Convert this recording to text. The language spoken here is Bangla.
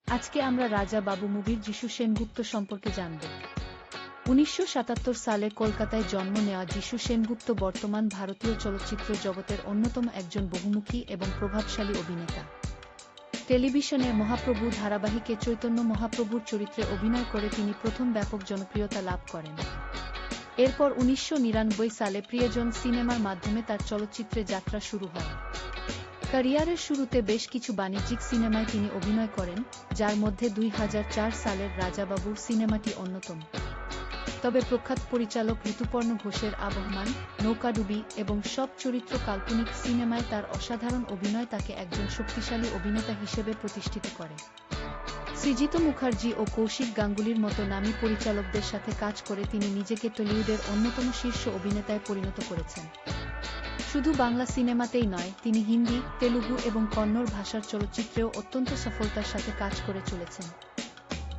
আজকে আমরা রাজা বাবু মুভির যিশু সেনগুপ্ত সম্পর্কে জানব। ১৯৭৭ সালে কলকাতায় জন্ম নেওয়া যিশু সেনগুপ্ত বর্তমান ভারতীয় চলচ্চিত্র জগতের অন্যতম একজন বহুমুখী এবং প্রভাবশালী অভিনেতা। টেলিভিশনে মহাপ্রভু ধারাবাহিকে চৈতন্য মহাপ্রভুর চরিত্রে অভিনয় করে তিনি প্রথম ব্যাপক জনপ্রিয়তা লাভ করেন। এরপর ১৯৯৯ সালে প্রিয়জন সিনেমার মাধ্যমে তার চলচ্চিত্রে যাত্রা শুরু হয়। ক্যারিয়ারের শুরুতে বেশ কিছু বাণিজ্যিক সিনেমায় তিনি অভিনয় করেন, যার মধ্যে ২০০৪ সালের রাজাবাবু সিনেমাটি অন্যতম। তবে প্রখ্যাত পরিচালক ঋতুপর্ণ ঘোষের আবহমান, নৌকাডুবি এবং সব চরিত্র কাল্পনিক সিনেমায় তার অসাধারণ অভিনয় তাকে একজন শক্তিশালী অভিনেতা হিসেবে প্রতিষ্ঠিত করে। সৃজিত মুখার্জি ও কৌশিক গাঙ্গুলির মতো নামী পরিচালকদের সাথে কাজ করে তিনি নিজেকে টলিউডের অন্যতম শীর্ষ অভিনেতায় পরিণত করেছেন। শুধু বাংলা সিনেমাতেই নয়, তিনি হিন্দি, তেলুগু এবং কন্নড় ভাষার চলচ্চিত্রেও অত্যন্ত সফলতার সাথে কাজ করে চলেছেন।